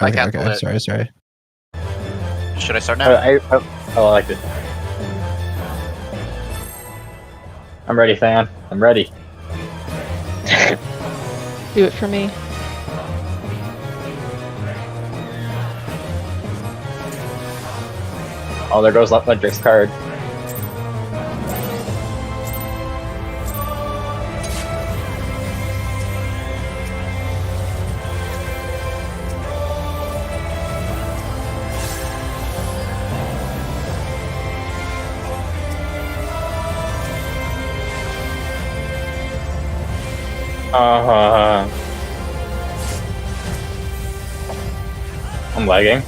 I Okay, canceled it. sorry. Should I start now? I like it. I'm ready, fan. I'm ready. Do it for me. Oh, there goes Ledrick's card. I'm lagging.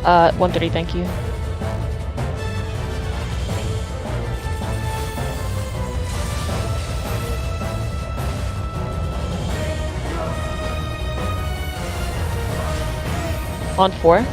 Uh, 130, thank you. On 4.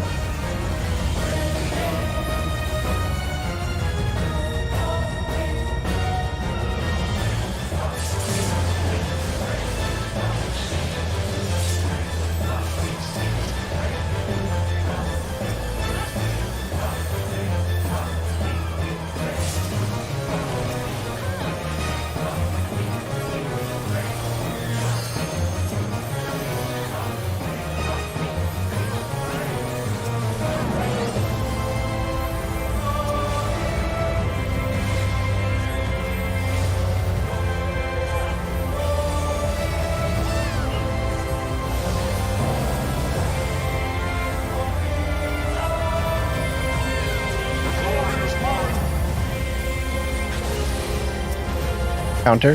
Counter.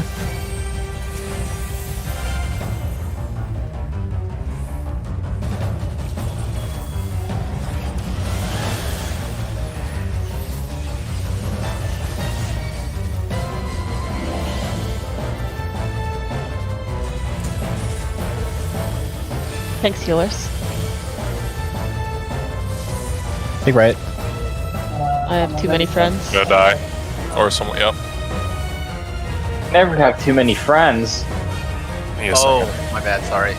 Thanks, healers. Big right. I have too many friends. Gonna die. Or someone, yep. Never have too many friends. Give me a Oh, second. my bad. Sorry.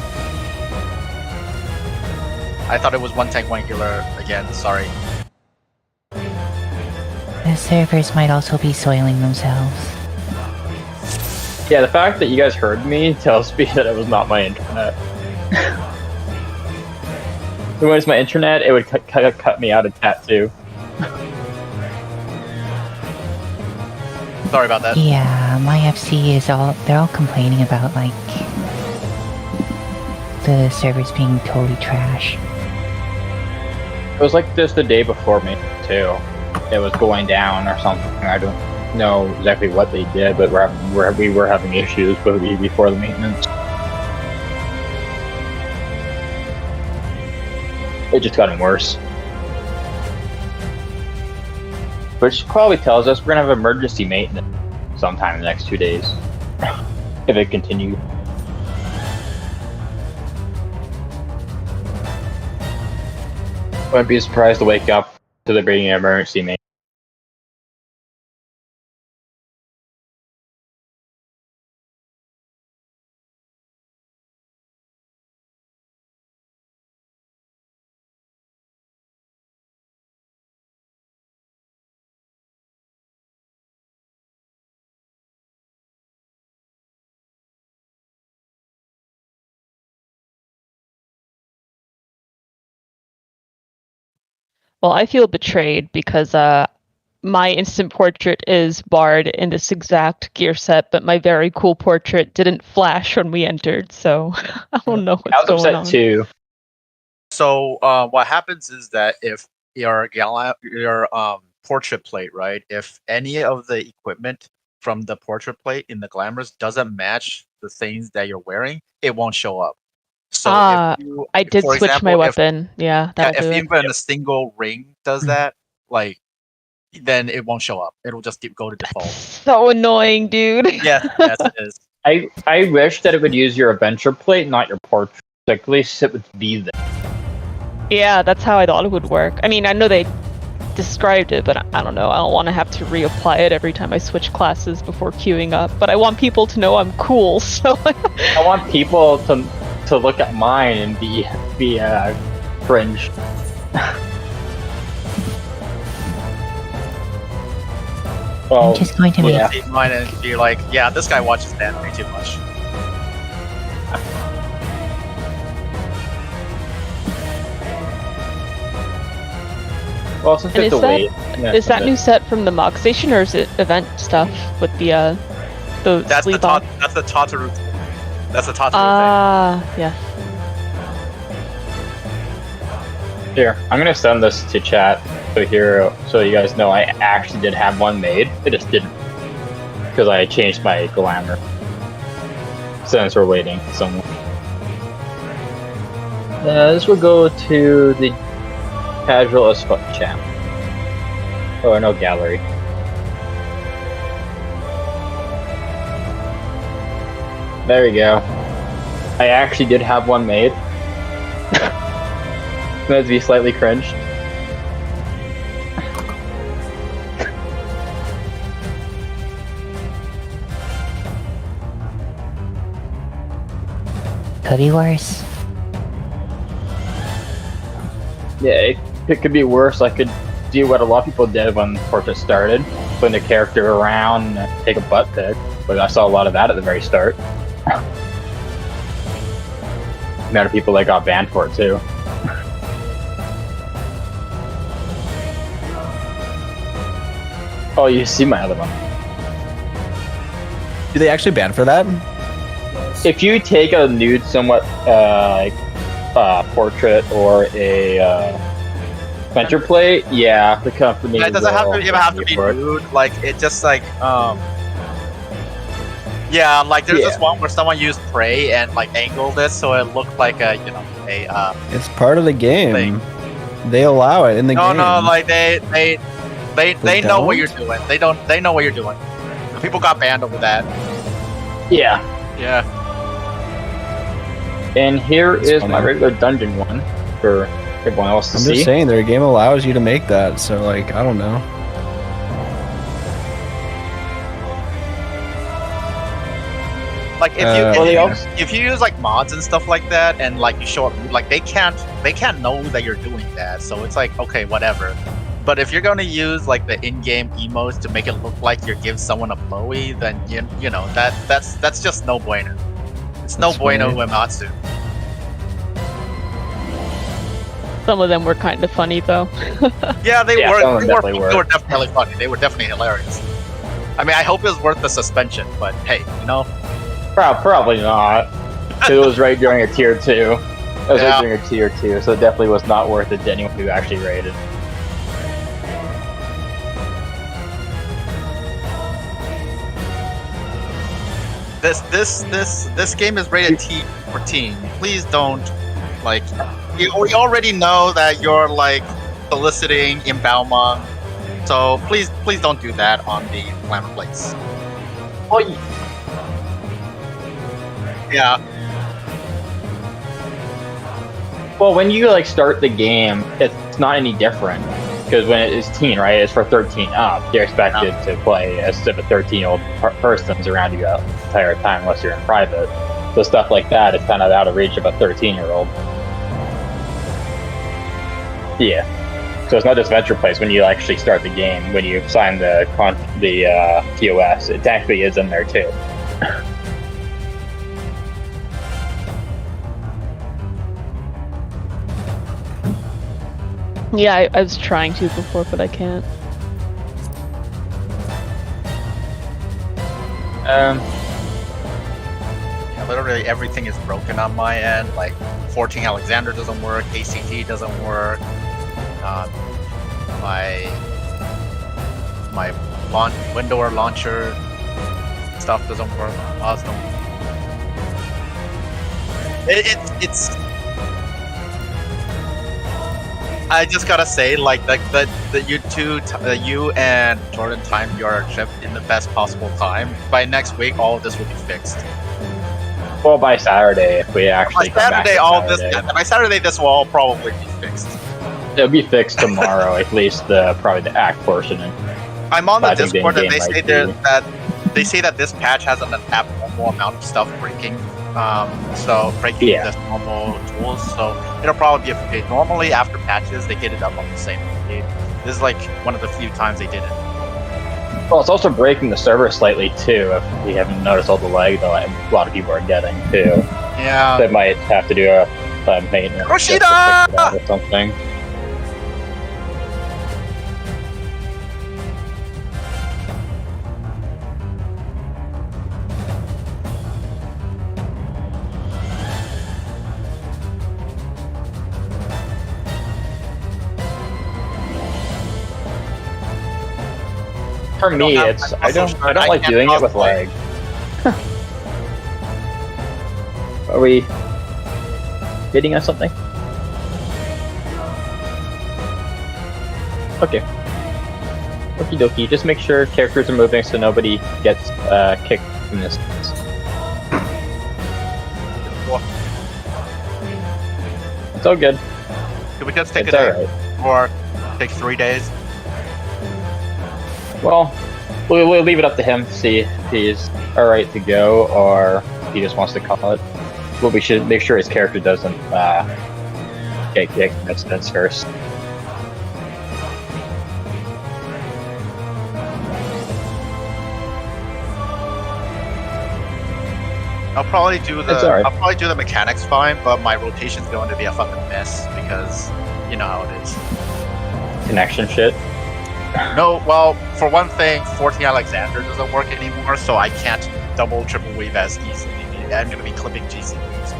I thought it was 1 tank, 1 healer again. Sorry. The servers might also be soiling themselves. Yeah, the fact that you guys heard me tells me that it was not my internet. If it was my internet, it would cut me out of chat too. Sorry about that. Yeah, my FC is they're all complaining about, like, the servers being totally trash. It was like this the day before me too. It was going down or something. I don't know exactly what they did, but we were having issues before the maintenance. It just gotten worse. Which probably tells us we're gonna have emergency maintenance sometime in the next 2 days. If it continues. Wouldn't be surprised to wake up to the being emergency maintenance. Well, I feel betrayed because my instant portrait is barred in this exact gear set, but my very cool portrait didn't flash when we entered, so I don't know I what's was going upset on. too. So what happens is that if your portrait plate, right? If any of the equipment from the portrait plate in the glamorous doesn't match the things that you're wearing, it won't show up. So if you, I did for switch my example, weapon. Yeah, that'll do if it. even a single ring does that, like, then it won't show up. It'll just go to default. So annoying, dude. Yes, it is. I wish that it would use your adventure plate, not your portrait. Like, at least it would be there. Yeah, that's how I thought it would work. I mean, I know they described it, but I don't know. I don't want to have to reapply it every time I switch classes before queuing up. But I want people to know I'm cool, so. I want people to look at mine and be cringe. Well, I'm just going to make yeah. See mine and be like, yeah, this guy watches anime too much. Well, since And it's a is that- wait. Is that new set from the Mog Station, or is it event stuff with the That's the sleeve on? That's the Tataru. That's the Tataru Yeah. Here, I'm gonna send this to chat so you guys know I actually did have one made. I just didn't because I changed my glamour. Since we're waiting for someone. This will go to the casual as fuck chat. Oh, no gallery. There we go. I actually did have one made. Meant to be slightly cringe. could be worse. Yeah, it could be worse. I could do what a lot of people did when Portrait started, putting the character around and take a butt pick. But I saw a lot of that at the very start. The amount of people that got banned for it too. Oh, you see my other one. Do they actually ban for that? If you take a nude, somewhat portrait or a venture plate, yeah, the company. It doesn't will have to even have to ban be you for it. nude. Like it just like yeah, like there's this one where someone used Prey and like angled it so it looked like a It's part of the game. Thing. They allow it in the game. no, like they know what don't? you're doing. They know what you're doing. People got banned over that. Yeah. Yeah. And here That's is funny. my regular dungeon one for everyone else to I'm see. just saying, their game allows you to make that. So, like, I don't know. Like if if you use like mods and stuff like that, and like you show up, like they can't know that you're doing that. So it's like okay, whatever. But if you're gonna use like the in-game emotes to make it look like you're giving someone a blowy, then you know that's just no bueno. It's no That's bueno funny. Uematsu. Some of them were kind of funny though. Yeah, they Yeah, were. some of them They definitely were were. definitely funny. They were definitely hilarious. I mean, I hope it was worth the suspension, but hey, you know. Probably not. It was right during a tier 2. It was Yeah. right during a tier 2, so it definitely was not worth it to anyone who actually rated. This game is rated T for teen. Please don't like. We already know that you're like soliciting in Balmong, so please don't do that on the Glamour Place. Oh, Yeah, well, when you like start the game, it's not any different because when it is teen, right? It's for 13 up. You're expected to play as if a 13-year-old person's around you the entire time, unless you're in private. So stuff like that is kind of out of reach of a 13-year-old. Yeah. So it's not just Venture Place when you actually start the game. When you sign the TOS, it actually is in there too. Yeah, I was trying to before, but I can't. yeah, literally everything is broken on my end. Like 14 Alexander doesn't work, ACT doesn't work. My window or launcher stuff doesn't work. Awesome. It's. I just gotta say, like you and Jordan timed your trip in the best possible time. By next week, all of this will be fixed. Well, by Saturday, if we By actually come back Saturday, to all this. Saturday. By Saturday, this will all probably be fixed. It'll be fixed tomorrow, at least probably the act portion. I'm on the I think the Discord and in-game they say might be. that this patch has an abnormal amount of stuff breaking. So breaking Yeah. the normal tools. So it'll probably be okay. Normally after patches, they get it up on the same day. This is like one of the few times they did it. Well, it's also breaking the server slightly too. If you haven't noticed all the lag that a lot of people are getting too, Yeah. they might have to do a maintenance just to fix it out or something. For me, have it's my I don't muscle I don't shirt. like I can't doing it with cosplay. lag. Are we hitting on something? Okay. Okie dokie. Just make sure characters are moving so nobody gets kicked from this. It's all good. Can we just take It's a day alright. or take 3 days? Well, we'll leave it up to him to see if he's alright to go or if he just wants to call it. But we should make sure his character doesn't get kicked in incidents first. I'll probably do It's alright. I'll probably do the mechanics fine, but my rotation's going to be a fucking mess because you know how it is. Connection shit. No, well, for one thing, 14 Alexander doesn't work anymore, so I can't double triple weave as easily. I'm gonna be clipping GCs.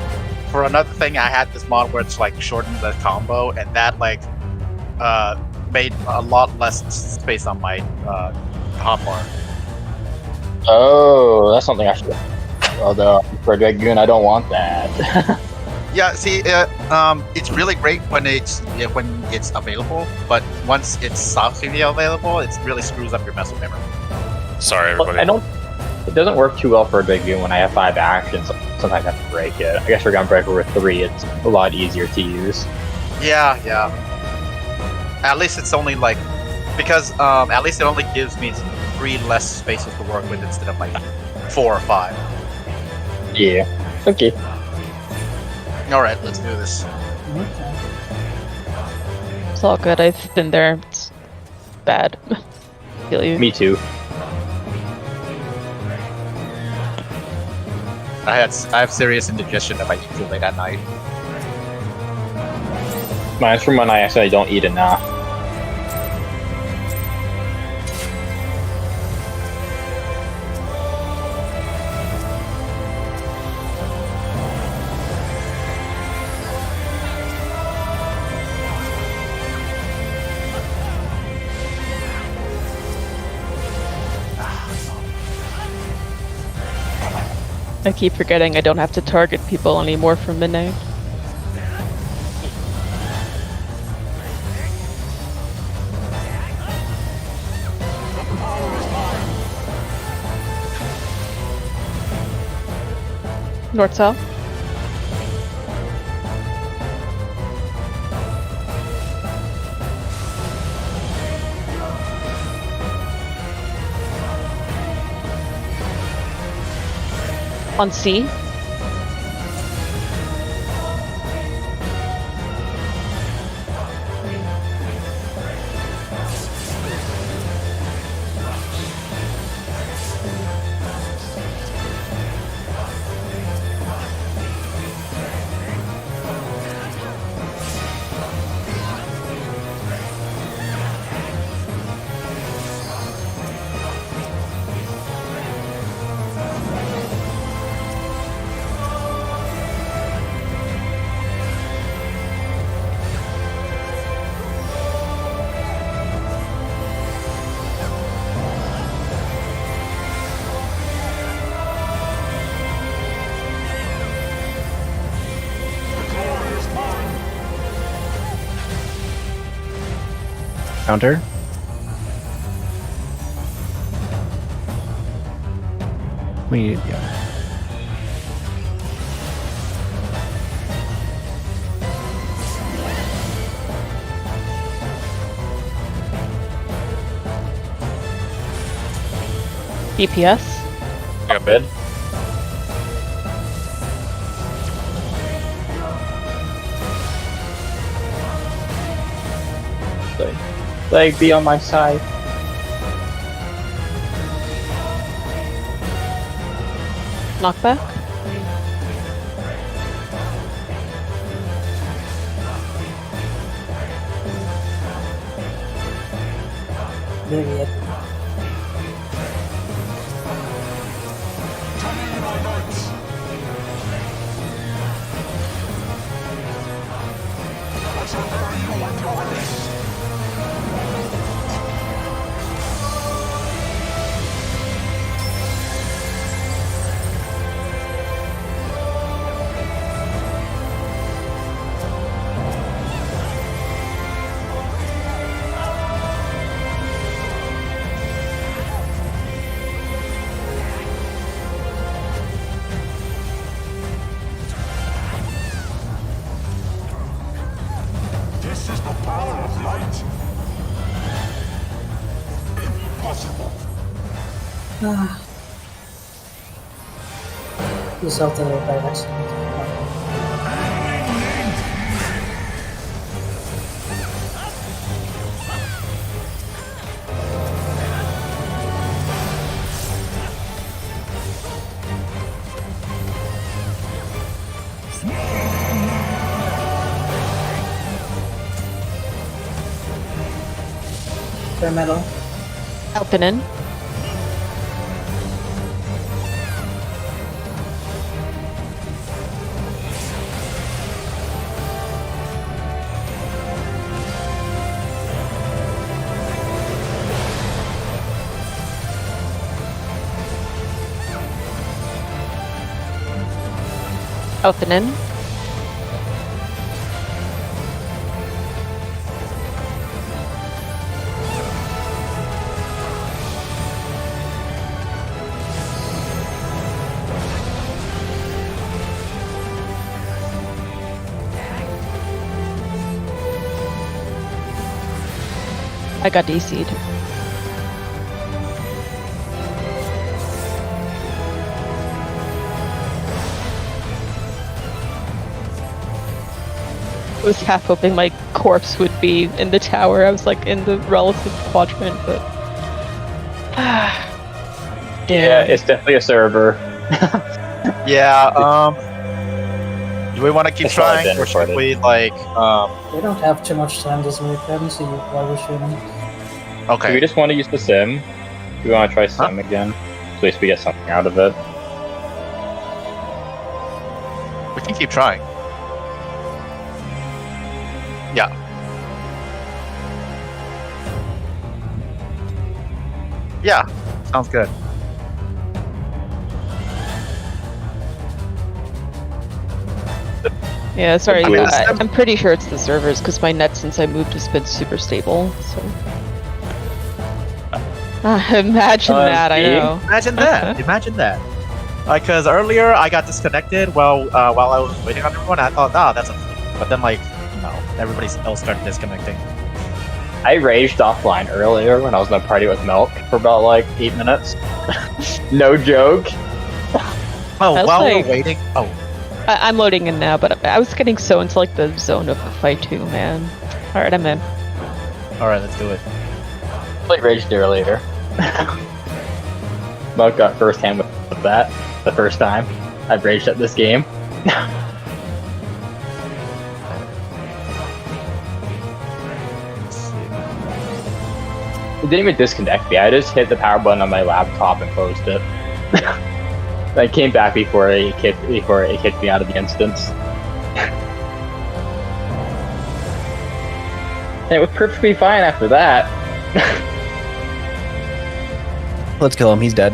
For another thing, I had this mod where it's like shortened the combo, and that like made a lot less space on my hotbar. Oh, that's something I should. Although for Dragoon, I don't want that. Yeah, see, it's really great when it's available, but once it stops being available, it really screws up your muscle memory. Sorry, Well, everybody. It doesn't work too well for a Dragoon when I have 5 actions. Sometimes I have to break it. I guess for Gunbreaker with 3, it's a lot easier to use. Yeah. At least it's only like because at least it only gives me 3 less spaces to work with instead of like 4 or 5. Yeah. Okay. All right, let's do this. It's all good. I've been there. It's bad. Feel you. Me too. I have serious indigestion if I eat too late at night. Mine's from when I actually don't eat enough. I keep forgetting I don't have to target people anymore from midnight. North south. On C. Counter. Yeah. DPS? I got mid. Like, be on my side. Knockback? Myriad. Ah. Yourself the by accident. Bare metal. Alpinin. Alpinin. I got DC'd. I was half hoping my corpse would be in the tower. I was like in the relative quadrant, but Yeah, it's definitely a server. Yeah. Do we want to keep That's why I've trying, been or should recorded. we like? We don't have too much time this week. I haven't seen you while we're streaming. Do we Okay. just want to use the sim? Do we want to try sim again? At least we get something out of it. We can keep trying. Yeah. Yeah. Sounds good. yeah, sorry. I mean, I'm pretty sure it's the servers because my net since I moved has been super stable. So imagine that. I Steve? know. Imagine that. Imagine that. Because earlier I got disconnected while I was waiting on everyone. I thought, that's a fluke. But then everybody else started disconnecting. I raged offline earlier when I was in a party with Milk for about like 8 minutes. No joke. Oh, I was while like- we're waiting. Oh, I'm loading in now, but I was getting so into like the zone of the fight too, man. All right, I'm in. all right, let's do it. I raged earlier. Milk got first hand with that the first time I've raged at this game. Let's see. It didn't even disconnect me. I just hit the power button on my laptop and closed it. I came back before it kicked me out of the instance. And it was perfectly fine after that. Let's kill him. He's dead.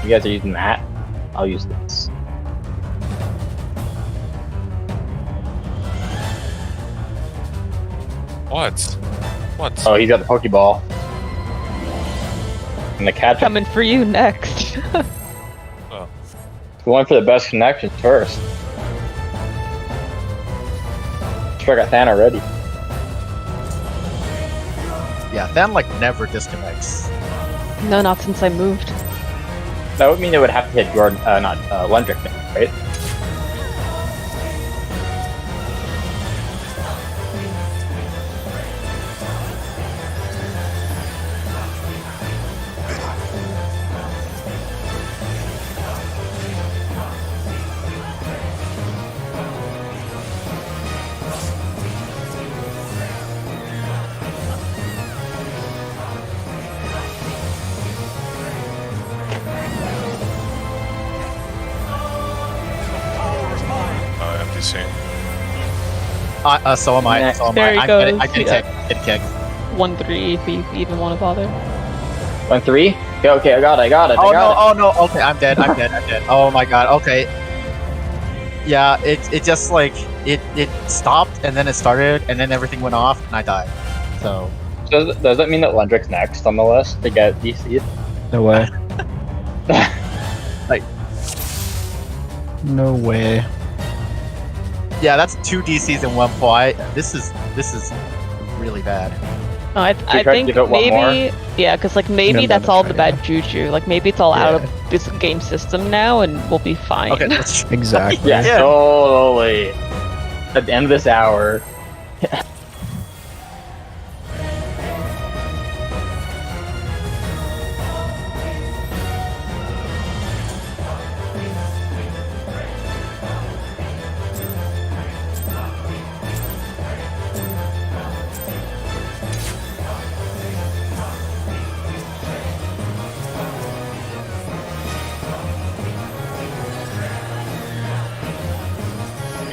You guys are using that? I'll use this. What? What? Oh, he's got the Pokeball. And the catch. Coming for you next. Going for the best connections first. Sure, I got Than already. Yeah, Than like never disconnects. No, not since I moved. That would mean it would have to hit Jordan, not Lundrick, right? NPC. So am I. Next. So am There I. he I'm goes, getting yeah. kicked. Getting kicked. 1-3 if you even want to bother. 1-3? Okay, I got it. Oh no! Oh no! Okay, I'm dead. I'm dead. I'm dead. Oh my god. Okay. Yeah, it just like it stopped and then it started and then everything went off and I died. So Does that mean that Lundrick's next on the list to get DC'd? No way. like No way. yeah, that's 2 DCs in 1 pull. This is really bad. No, I try to think give it one maybe, yeah, because like maybe I'm that's gonna all try the bad juju. Like maybe it's all out of this game system now, and we'll be fine. Okay, let's Exactly. Yeah, Yeah. totally. At the end of this hour.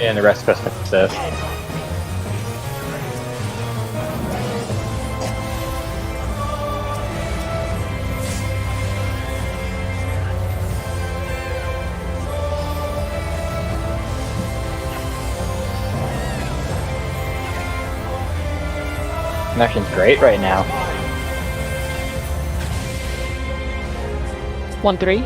And the rest of us can assist. Connection's great right now. 1-3.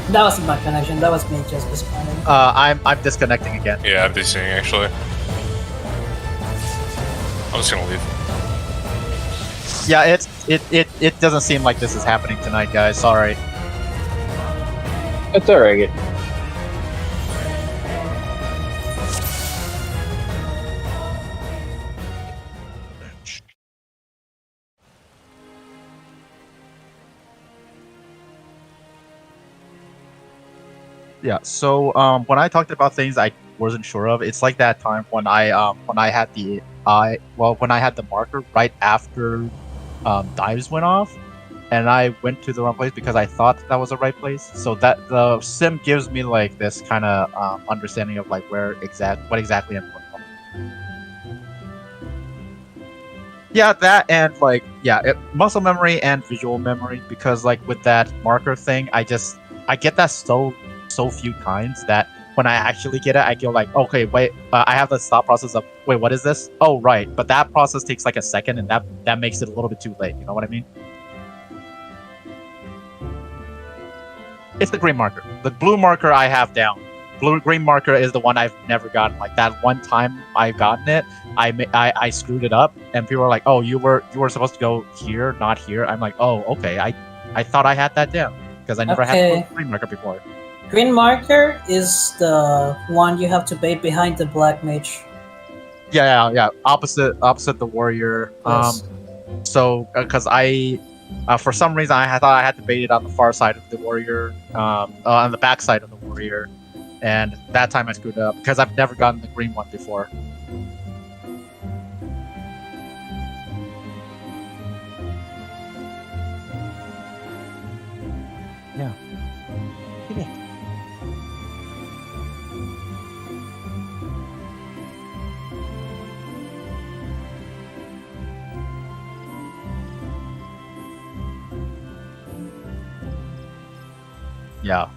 That wasn't my connection. That was me just disconnecting. I'm disconnecting again. Yeah, I'm DCing actually. I'm just gonna leave. Yeah, it doesn't seem like this is happening tonight, guys. Sorry. It's alright. Yeah. So when I talked about things I wasn't sure of, it's like that time when I had the when I had the marker right after dives went off, and I went to the wrong place because I thought that was the right place. So that the sim gives me like this kind of understanding of like what exactly I'm going on. Yeah, that and like muscle memory and visual memory, because like with that marker thing, I get that so few times that when I actually get it, I go like, okay, wait, I have the thought process of, wait, what is this? Oh, right. But that process takes like a second, and that makes it a little bit too late. You know what I mean? It's the green marker. The blue marker I have down. Green marker is the one I've never gotten. Like that one time I've gotten it, I screwed it up, and people were like, "Oh, you were supposed to go here, not here." I'm like, "Oh, okay. I thought I had that down because I never had the green marker before." Green marker is the one you have to bait behind the black mage. Yeah. Opposite the warrior. Yes. So because I for some reason I thought I had to bait it on the far side of the warrior, on the back side of the warrior, and that time I screwed up because I've never gotten the green one before. Yeah. Yeah.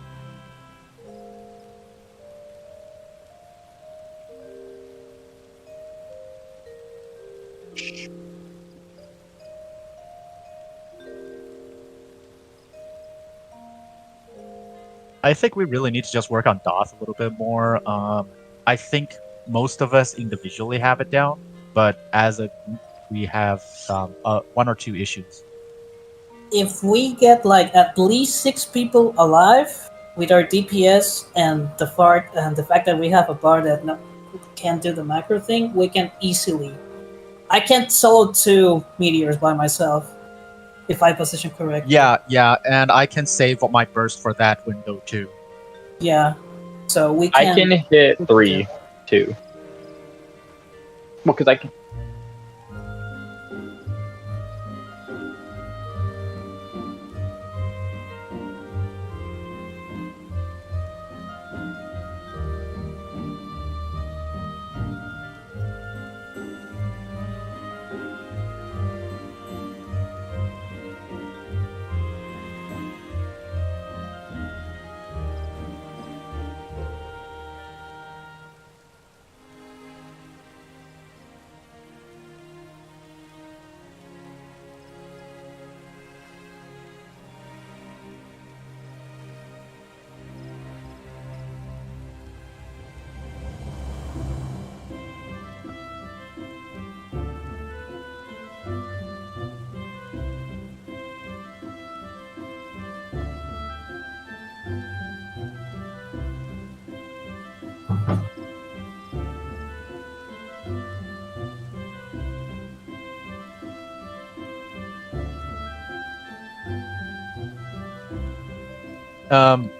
I think we really need to just work on Doth a little bit more. I think most of us individually have it down, but as a group, we have one or two issues. If we get like at least 6 people alive with our DPS and the fact that we have a bar that can't do the macro thing, we can easily. I can't solo 2 meteors by myself if I position correctly. Yeah, and I can save my burst for that window too. Yeah. So we I can hit 3 too. Well, because I can.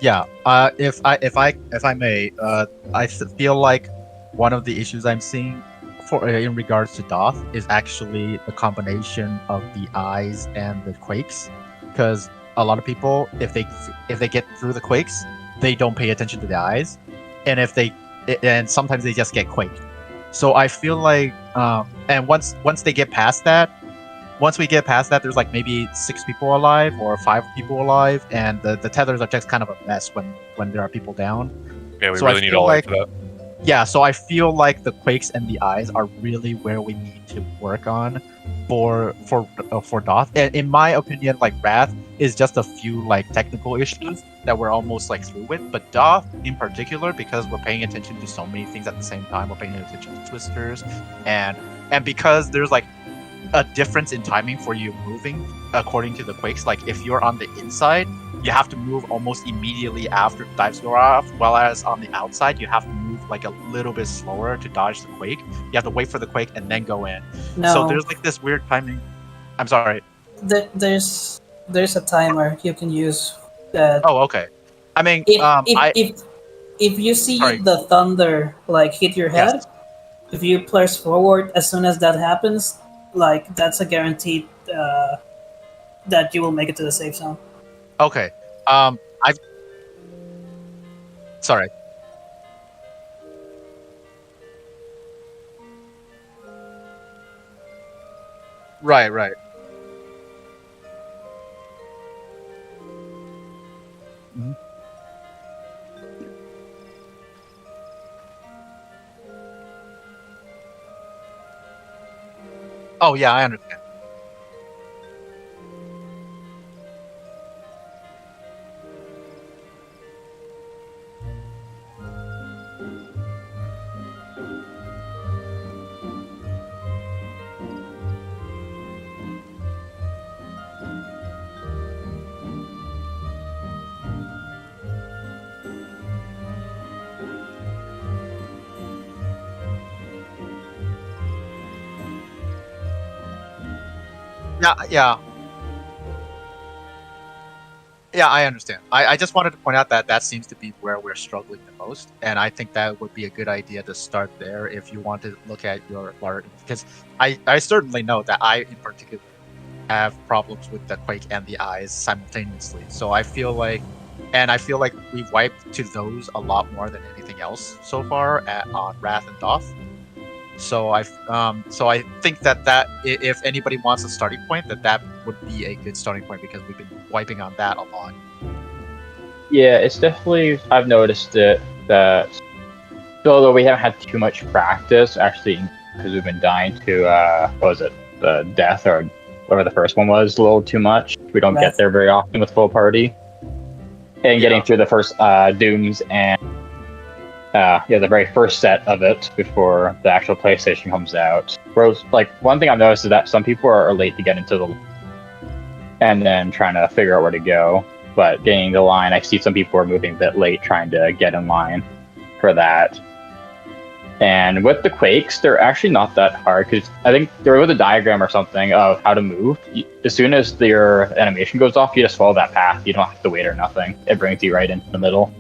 Yeah. If I may, feel like one of the issues I'm seeing for in regards to Doth is actually the combination of the eyes and the quakes, because a lot of people, if they get through the quakes, they don't pay attention to the eyes, and sometimes they just get quaked. So I feel like, and once they get past that. Once we get past that, there's like maybe 6 people alive or 5 people alive, and the tethers are just kind of a mess when there are people down. Yeah, we So really need all like, for that. Yeah, so I feel like the quakes and the eyes are really where we need to work on for Doth. And in my opinion, like Wrath is just a few like technical issues that we're almost like through with, but Doth in particular, because we're paying attention to so many things at the same time, we're paying attention to twisters, and because there's like a difference in timing for you moving according to the quakes. Like if you're on the inside, you have to move almost immediately after the dives go off, while as on the outside, you have to move like a little bit slower to dodge the quake. You have to wait for the quake and then go in. No. So there's like this weird timing. I'm sorry. There's a timer you can use. That Oh, okay. I mean, if you see Sorry. the thunder like hit your head, Yes. if you press forward as soon as that happens, like that's a guaranteed that you will make it to the safe zone. Okay. Sorry. Right. Mhm. Oh yeah, I understand. Yeah. Yeah, I understand. I just wanted to point out that seems to be where we're struggling the most, and I think that would be a good idea to start there if you want to look at your large. Because I certainly know that I, in particular, have problems with the quake and the eyes simultaneously. So I feel like we've wiped to those a lot more than anything else so far on Wrath and Doth. So I think that if anybody wants a starting point, that would be a good starting point, because we've been wiping on that a lot. Yeah, it's definitely. I've noticed it that although we haven't had too much practice, actually, because we've been dying to what was it, the death or whatever the first one was, a little too much. We don't get there very often with full party. and getting Yeah. through the first dooms and the very first set of it before the actual PlayStation comes out. Whereas, like, one thing I've noticed is that some people are late to get into the and then trying to figure out where to go. But getting the line, I see some people are moving a bit late trying to get in line for that. And with the Quakes, they're actually not that hard because I think there was a diagram or something of how to move. As soon as your animation goes off, you just follow that path. You don't have to wait or nothing. It brings you right into the middle.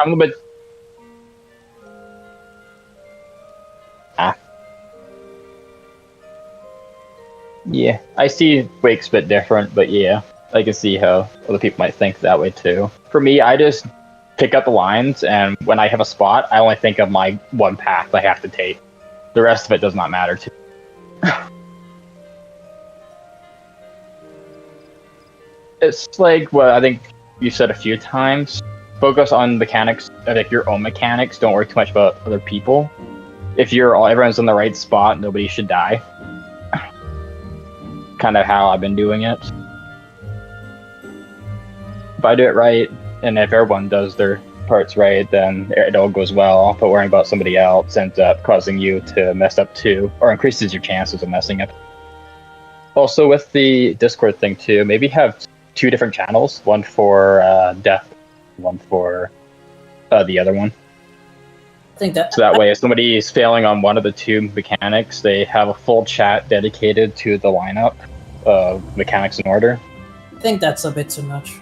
I'm a bit. Yeah, I see Quake's a bit different, but yeah, I can see how other people might think that way too. For me, I just pick up the lines, and when I have a spot, I only think of my one path I have to take. The rest of it does not matter to me. It's like what I think you said a few times. Focus on mechanics, like your own mechanics. Don't worry too much about other people. If everyone's in the right spot, nobody should die. Kind of how I've been doing it. If I do it right, and if everyone does their parts right, then it all goes well. But worrying about somebody else ends up causing you to mess up too, or increases your chances of messing up. Also, with the Discord thing too, maybe have 2 different channels, one for death, one for the other one. I think that So that way, if somebody is failing on one of the 2 mechanics, they have a full chat dedicated to the lineup of mechanics in order. I think that's a bit too much.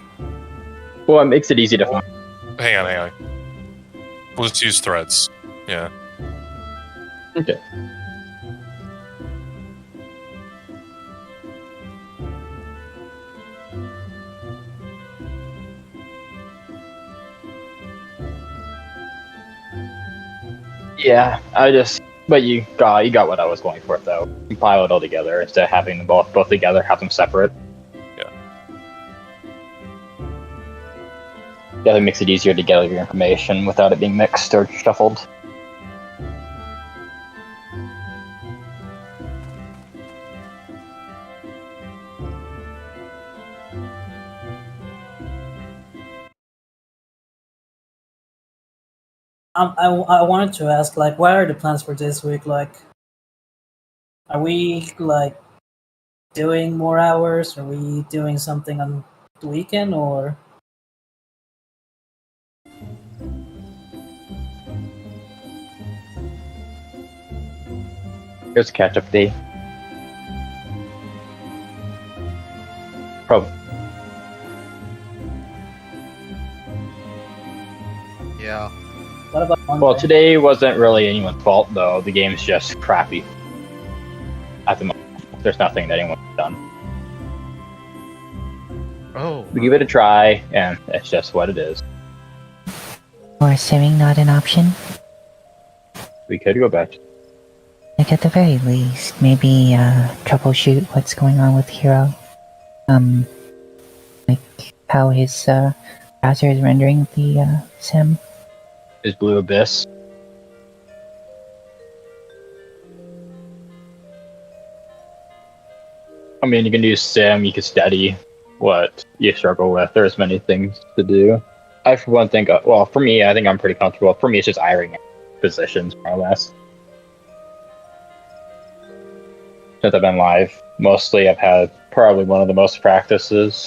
Well, it makes it easy to find. Hang on. We'll just use threads. Yeah. Okay. Yeah, but you got what I was going for though. Compile it all together instead of having them both together, have them separate. Yeah. Yeah, it makes it easier to gather your information without it being mixed or shuffled. I wanted to ask, like, what are the plans for this week? Like, are we like doing more hours? Are we doing something on the weekend, or Here's a catch-up day. Probably. Yeah. what about Monday? Well, today wasn't really anyone's fault though. The game's just crappy. At the moment, there's nothing that anyone's done. Oh. We give it a try, and it's just what it is. Or simming not an option? We could go back. Like at the very least, maybe troubleshoot what's going on with Hero. Like how his browser is rendering the sim. Is Blue Abyss. I mean, you can use sim, you can study what you struggle with. There's many things to do. I, for one, think, well, for me, I think I'm pretty comfortable. For me, it's just ironing positions, more or less. Since I've been live, mostly I've had probably one of the most practices